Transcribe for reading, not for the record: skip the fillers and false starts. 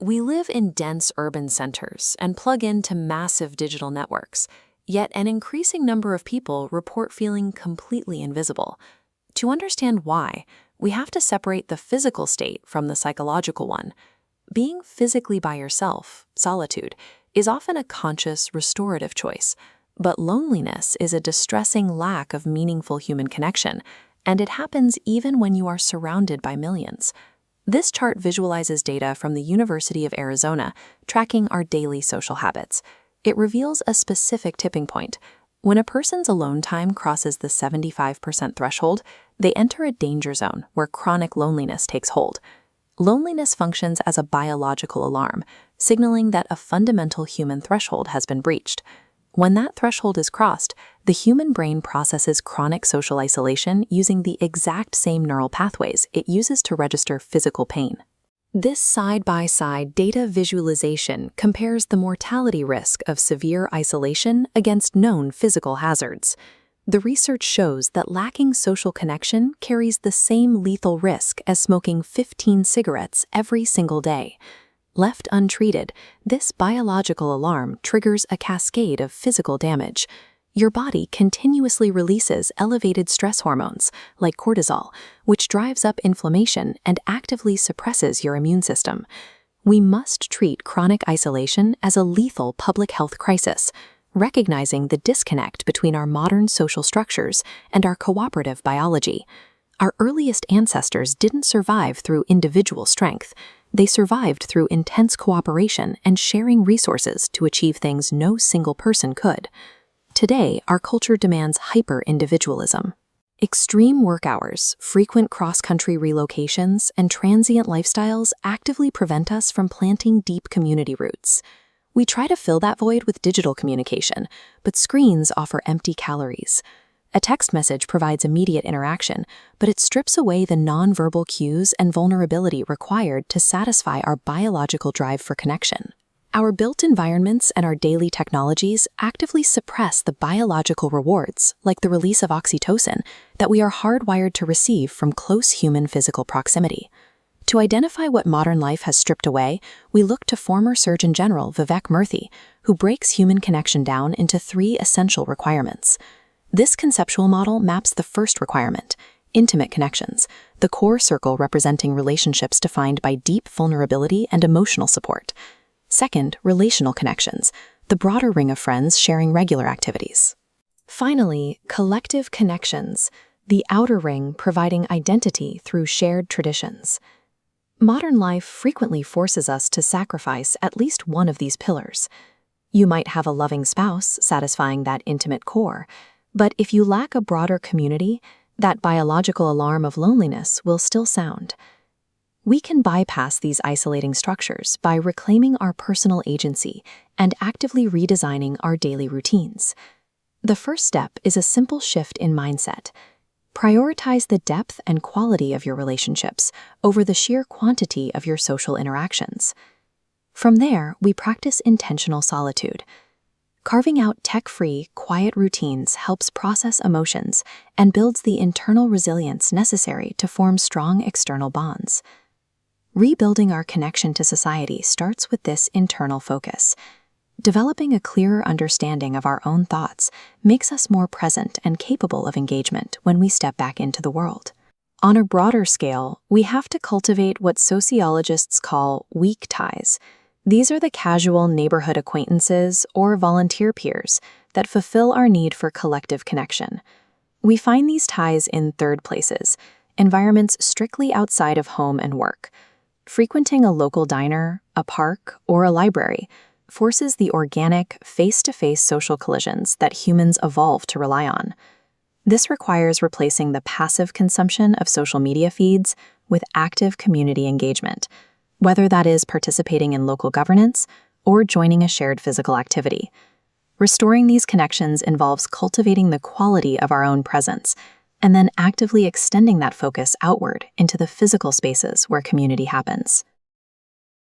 We live in dense urban centers and plug into massive digital networks, yet an increasing number of people report feeling completely invisible. To understand why, we have to separate the physical state from the psychological one. Being physically by yourself, solitude, is often a conscious, restorative choice, but loneliness is a distressing lack of meaningful human connection, and it happens even when you are surrounded by millions. This chart visualizes data from the University of Arizona, tracking our daily social habits. It reveals a specific tipping point. When a person's alone time crosses the 75% threshold, they enter a danger zone where chronic loneliness takes hold. Loneliness functions as a biological alarm, signaling that a fundamental human threshold has been breached. When that threshold is crossed, the human brain processes chronic social isolation using the exact same neural pathways it uses to register physical pain. This side-by-side data visualization compares the mortality risk of severe isolation against known physical hazards. The research shows that lacking social connection carries the same lethal risk as smoking 15 cigarettes every single day. Left untreated, this biological alarm triggers a cascade of physical damage. Your body continuously releases elevated stress hormones, like cortisol, which drives up inflammation and actively suppresses your immune system. We must treat chronic isolation as a lethal public health crisis, recognizing the disconnect between our modern social structures and our cooperative biology. Our earliest ancestors didn't survive through individual strength. They survived through intense cooperation and sharing resources to achieve things no single person could. Today, our culture demands hyper-individualism. Extreme work hours, frequent cross-country relocations, and transient lifestyles actively prevent us from planting deep community roots. We try to fill that void with digital communication, but screens offer empty calories. A text message provides immediate interaction, but it strips away the nonverbal cues and vulnerability required to satisfy our biological drive for connection. Our built environments and our daily technologies actively suppress the biological rewards, like the release of oxytocin, that we are hardwired to receive from close human physical proximity. To identify what modern life has stripped away, we look to former Surgeon General Vivek Murthy, who breaks human connection down into 3 essential requirements. This conceptual model maps the first requirement, intimate connections, the core circle representing relationships defined by deep vulnerability and emotional support. Second, relational connections, the broader ring of friends sharing regular activities. Finally, collective connections, the outer ring providing identity through shared traditions. Modern life frequently forces us to sacrifice at least one of these pillars. You might have a loving spouse satisfying that intimate core, but if you lack a broader community, that biological alarm of loneliness will still sound. We can bypass these isolating structures by reclaiming our personal agency and actively redesigning our daily routines. The first step is a simple shift in mindset. Prioritize the depth and quality of your relationships over the sheer quantity of your social interactions. From there, we practice intentional solitude. Carving out tech-free, quiet routines helps process emotions and builds the internal resilience necessary to form strong external bonds. Rebuilding our connection to society starts with this internal focus. Developing a clearer understanding of our own thoughts makes us more present and capable of engagement when we step back into the world. On a broader scale, we have to cultivate what sociologists call weak ties. These are the casual neighborhood acquaintances or volunteer peers that fulfill our need for collective connection. We find these ties in third places, environments strictly outside of home and work. Frequenting a local diner, a park, or a library forces the organic, face-to-face social collisions that humans evolved to rely on. This requires replacing the passive consumption of social media feeds with active community engagement, whether that is participating in local governance or joining a shared physical activity. Restoring these connections involves cultivating the quality of our own presence, and then actively extending that focus outward into the physical spaces where community happens.